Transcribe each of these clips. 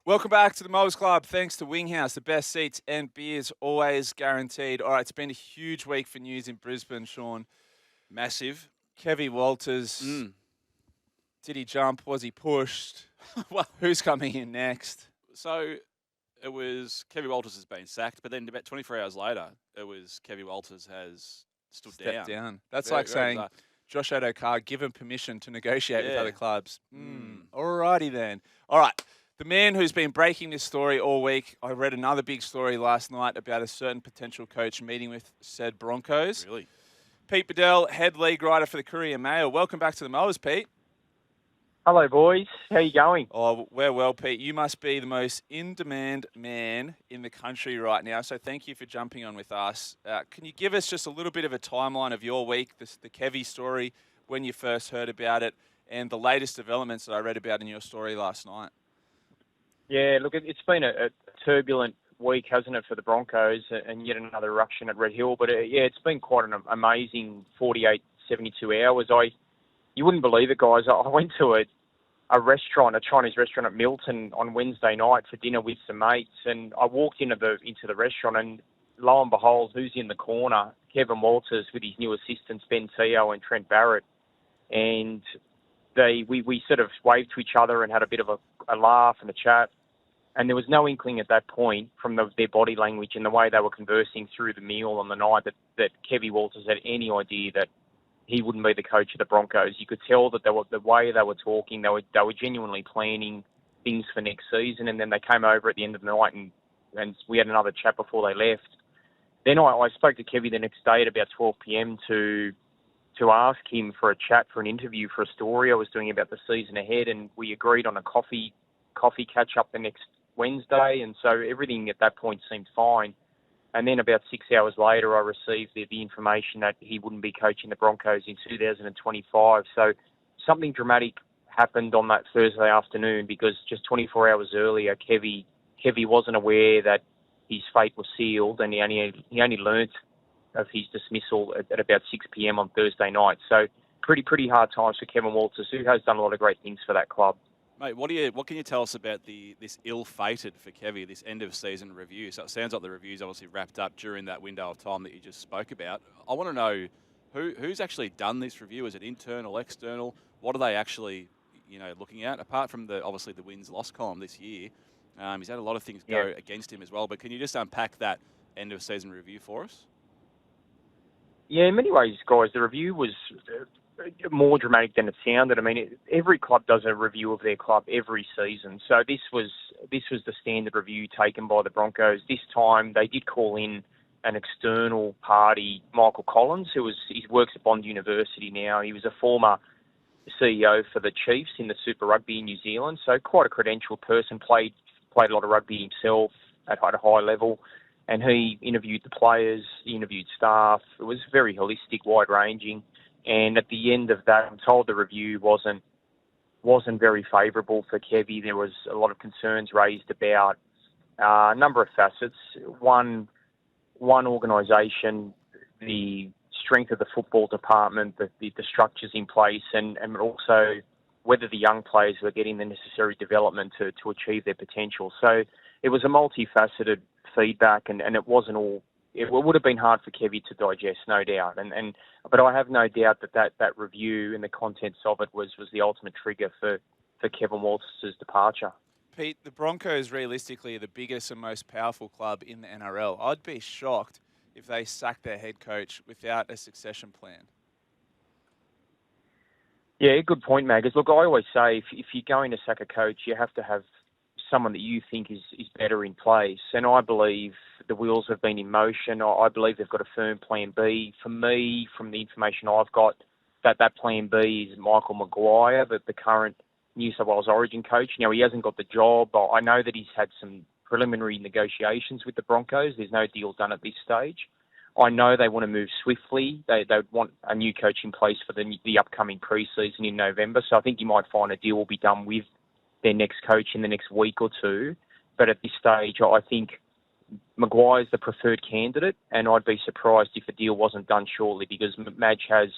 Welcome back to the Mowers Club. Thanks to Winghouse, the best seats and beers always guaranteed. All right, it's been a huge week for news in Brisbane, Sean. Massive. Kevy Walters, did he jump? Was he pushed? Well, Who's coming in next? so it was Kevin Walters has been sacked, but then about 24 hours later, it was Kevin Walters has stood Step down. down. That's Very, like very saying bizarre. Josh Adokar given permission to negotiate with Yeah. other clubs. All righty then. All right. The man who's been breaking this story all week, I read another big story last night about a certain potential coach meeting with said Broncos. Really? Pete Bedell, head league writer for the Courier Mail. Welcome back to the Mowers, Pete. Hello, boys. How you going? Oh, we're well, Pete. You must be the most in-demand man in the country right now, so thank you for jumping on with us. Can you give us just a little bit of a timeline of your week, the Kevy story, when you first heard about it, and the latest developments that I read about in your story last night? Yeah, look, it's been a turbulent week, hasn't it, for the Broncos, and yet another eruption at Red Hill. But it's been quite an amazing 48, 72 hours. You wouldn't believe it, guys. I went to a restaurant, a Chinese restaurant at Milton on Wednesday night for dinner with some mates, and I walked into the restaurant, and lo and behold, who's in the corner? Kevin Walters with his new assistants, Ben Teo and Trent Barrett. And we sort of waved to each other and had a bit of a laugh and a chat. And there was no inkling at that point from their body language and the way they were conversing through the meal on the night that Kevy Walters had any idea that he wouldn't be the coach of the Broncos. You could tell that the way they were talking, they were genuinely planning things for next season. And then they came over at the end of the night and we had another chat before they left. Then I spoke to Kevy the next day at about 12 p.m. to ask him for a chat, for an interview, for a story I was doing about the season ahead, and we agreed on a coffee catch-up the next Wednesday, and so everything at that point seemed fine. And then about 6 hours later, I received the information that he wouldn't be coaching the Broncos in 2025. So something dramatic happened on that Thursday afternoon, because just 24 hours earlier, Kevy wasn't aware that his fate was sealed, and he only learnt of his dismissal at about 6 p.m. on Thursday night. So pretty hard times for Kevin Walters, who has done a lot of great things for that club. Mate, what can you tell us about this ill-fated for Kevy, this end-of-season review? So it sounds like the review's obviously wrapped up during that window of time that you just spoke about. I want to know who's actually done this review. Is it internal, external? What are they actually, looking at? Apart from obviously the wins-loss column this year, he's had a lot of things go against him as well. But can you just unpack that end-of-season review for us? Yeah, in many ways, guys, the review was more dramatic than it sounded. I mean, every club does a review of their club every season. So this was the standard review taken by the Broncos. This time they did call in an external party, Michael Collins, he works at Bond University now. He was a former CEO for the Chiefs in the Super Rugby in New Zealand, so quite a credentialed person, played a lot of rugby himself at a high level. And he interviewed the players, he interviewed staff. It was very holistic, wide-ranging. And at the end of that, I'm told the review wasn't very favourable for Kevy. There was a lot of concerns raised about a number of facets. One organisation, the strength of the football department, the structures in place, and also whether the young players were getting the necessary development to achieve their potential. So it was a multifaceted feedback, and it wasn't all. It would have been hard for Kevy to digest, no doubt. But I have no doubt that review and the contents of it was the ultimate trigger for Kevin Walters' departure. Pete, the Broncos realistically are the biggest and most powerful club in the NRL. I'd be shocked if they sacked their head coach without a succession plan. Yeah, good point, Magus. Look, I always say if you're going to sack a coach, you have to have someone that you think is better in place. And I believe the wheels have been in motion. I believe they've got a firm plan B. For me, from the information I've got, that plan B is Michael Maguire, the current New South Wales Origin coach. Now, he hasn't got the job. I know that he's had some preliminary negotiations with the Broncos. There's no deal done at this stage. I know they want to move swiftly. They want a new coach in place for the upcoming pre-season in November. So I think you might find a deal will be done with their next coach in the next week or two. But at this stage, I think Maguire's the preferred candidate, and I'd be surprised if a deal wasn't done shortly, because Madge has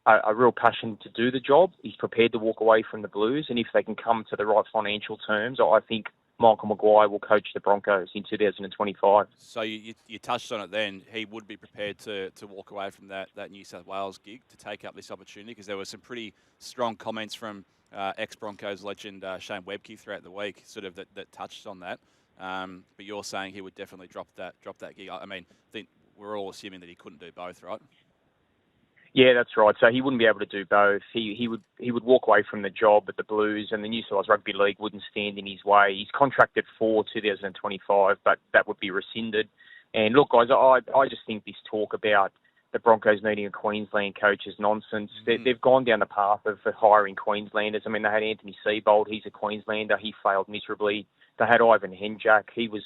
a real passion to do the job. He's prepared to walk away from the Blues, and if they can come to the right financial terms, I think Michael Maguire will coach the Broncos in 2025. So you touched on it then. He would be prepared to walk away from that New South Wales gig to take up this opportunity, because there were some pretty strong comments from ex-Broncos legend Shane Webcke throughout the week, sort of that touched on that. But you're saying he would definitely drop that gig. I mean, I think we're all assuming that he couldn't do both, right? Yeah, that's right. So he wouldn't be able to do both. He would walk away from the job at the Blues, and the New South Wales Rugby League wouldn't stand in his way. He's contracted for 2025, but that would be rescinded. And look, guys, I just think this talk about the Broncos needing a Queensland coach is nonsense. They've gone down the path of hiring Queenslanders. I mean, they had Anthony Seibold. He's a Queenslander. He failed miserably. They had Ivan Henjak. He was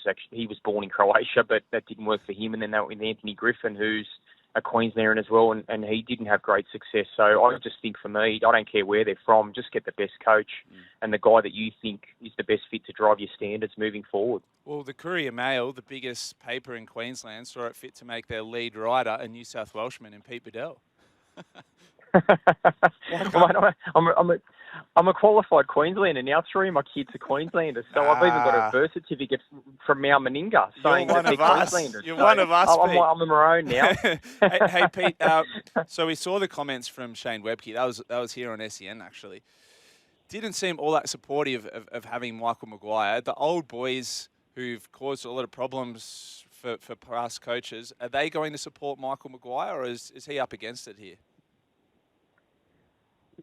born in Croatia, but that didn't work for him. And then they went with Anthony Griffin, who's a Queenslander as well, and he didn't have great success. So I just think, for me, I don't care where they're from, just get the best coach and the guy that you think is the best fit to drive your standards moving forward. Well, the Courier Mail, the biggest paper in Queensland, saw it fit to make their lead writer a New South Welshman in Pete Bedell. I'm a qualified Queenslander now. 3 of my kids are Queenslanders, so I've even got a birth certificate from Mount Meninga saying that they're Queenslanders. You're one of us, Pete. I'm a Maroon now. hey, Pete. So we saw the comments from Shane Webcke. That was here on SEN actually. Didn't seem all that supportive of having Michael Maguire. The old boys who've caused a lot of problems for past coaches, are they going to support Michael Maguire, or is he up against it here?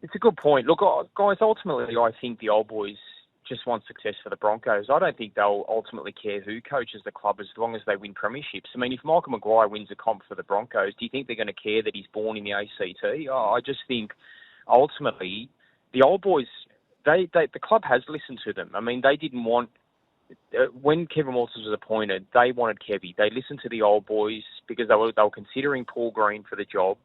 It's a good point. Look, guys, ultimately, I think the old boys just want success for the Broncos. I don't think they'll ultimately care who coaches the club as long as they win premierships. I mean, if Michael Maguire wins a comp for the Broncos, do you think they're going to care that he's born in the ACT? I just think, ultimately, the old boys, the club has listened to them. I mean, they didn't want... when Kevin Walters was appointed, they wanted Kevy. They listened to the old boys because they were considering Paul Green for the job.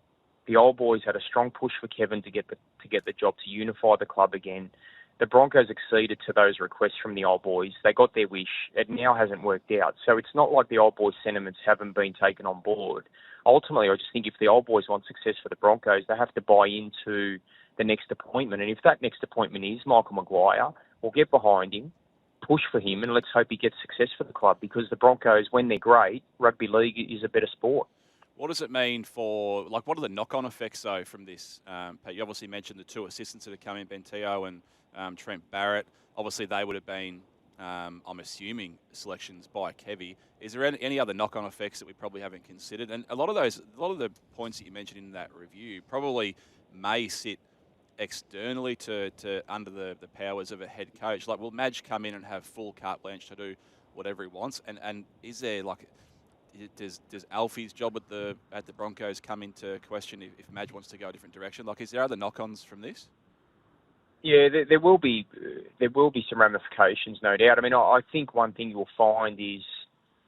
The old boys had a strong push for Kevin to get the job, to unify the club again. The Broncos acceded to those requests from the old boys. They got their wish. It now hasn't worked out. So it's not like the old boys' sentiments haven't been taken on board. Ultimately, I just think if the old boys want success for the Broncos, they have to buy into the next appointment. And if that next appointment is Michael Maguire, we'll get behind him, push for him, and let's hope he gets success for the club, because the Broncos, when they're great, rugby league is a better sport. What does it mean for, what are the knock-on effects, though, from this? Pat, you obviously mentioned the 2 assistants that have come in, Ben Teo and Trent Barrett. Obviously, they would have been, I'm assuming, selections by Kevy. Is there any other knock-on effects that we probably haven't considered? And a lot of the points that you mentioned in that review probably may sit externally to under the powers of a head coach. Like, will Madge come in and have full carte blanche to do whatever he wants? And is there, does Alfie's job at the Broncos come into question if Madge wants to go a different direction? Is there other knock-ons from this? Yeah, there will be some ramifications, no doubt. I mean, I think one thing you'll find is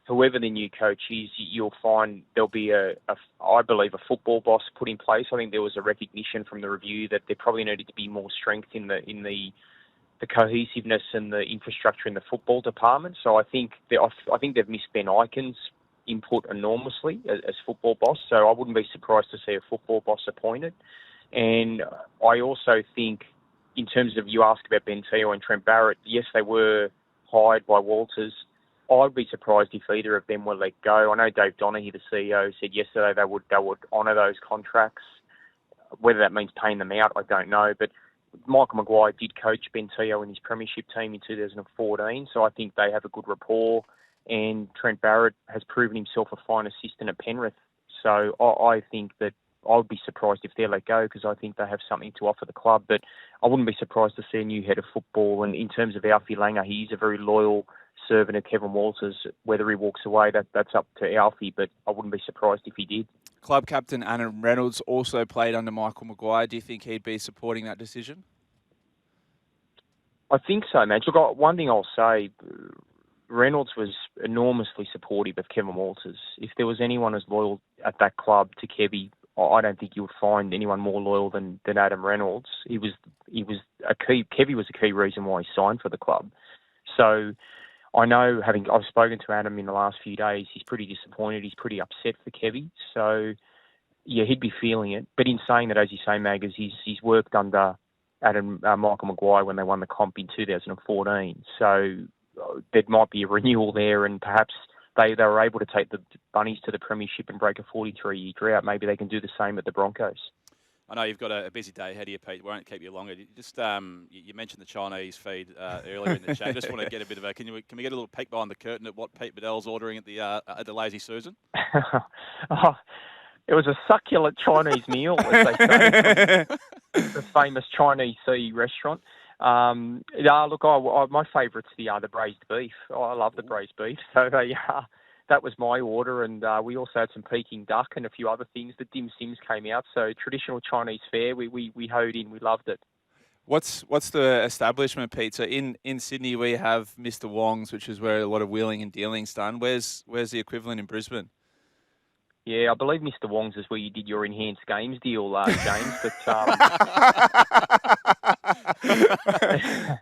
whoever the new coach is, you'll find there'll be I believe, a football boss put in place. I think there was a recognition from the review that there probably needed to be more strength in the cohesiveness and the infrastructure in the football department. So I think they've missed Ben Ikin's input enormously as football boss. So I wouldn't be surprised to see a football boss appointed. And I also think, in terms of, you asked about Ben Teo and Trent Barrett, yes, they were hired by Walters. I'd be surprised if either of them were let go. I know Dave Donaghy, the CEO, said yesterday they would honour those contracts. Whether that means paying them out, I don't know. But Michael Maguire did coach Ben Teo in his premiership team in 2014, so I think they have a good rapport. And Trent Barrett has proven himself a fine assistant at Penrith. So I think that I would be surprised if they're let go, because I think they have something to offer the club. But I wouldn't be surprised to see a new head of football. And in terms of Alfie Langer, he's a very loyal servant of Kevin Walters. Whether he walks away, that's up to Alfie, but I wouldn't be surprised if he did. Club captain Adam Reynolds also played under Michael Maguire. Do you think he'd be supporting that decision? I think so, man. Look, one thing I'll say, Reynolds was enormously supportive of Kevin Walters. If there was anyone as loyal at that club to Kevy, I don't think you would find anyone more loyal than Adam Reynolds. Kevy was a key reason why he signed for the club. So I know, I've spoken to Adam in the last few days, he's pretty disappointed. He's pretty upset for Kevy. So yeah, he'd be feeling it. But in saying that, as you say, Mag, he's worked under Michael Maguire when they won the comp in 2014. So there might be a renewal there, and perhaps they were able to take the Bunnies to the premiership and break a 43-year drought. Maybe they can do the same at the Broncos. I know you've got a busy day ahead of you, Pete. We won't keep you longer. Just you mentioned the Chinese feed earlier in the chat. Just want to get a bit of a can we get a little peek behind the curtain at what Pete Bedell's ordering at the Lazy Susan? It was a succulent Chinese meal, as they say, from the famous Chinese Sea restaurant. Look, my favourite's the braised beef. I love the braised beef. So that was my order, and we also had some Peking duck and a few other things. The dim sims came out, so traditional Chinese fare. We hoed in. We loved it. What's the establishment, Pete? So in Sydney we have Mr. Wong's, which is where a lot of wheeling and dealing's done. Where's the equivalent in Brisbane? Yeah, I believe Mr. Wong's is where you did your enhanced games deal, James. But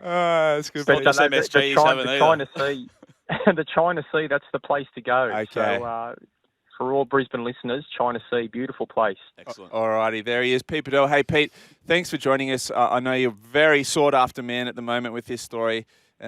that's good. But the China Sea, the China Sea, that's the place to go. Okay. So for all Brisbane listeners, China Sea, beautiful place. Excellent. All righty, there he is, Pete Bedell. Hey, Pete, thanks for joining us. I know you're a very sought-after man at the moment with this story.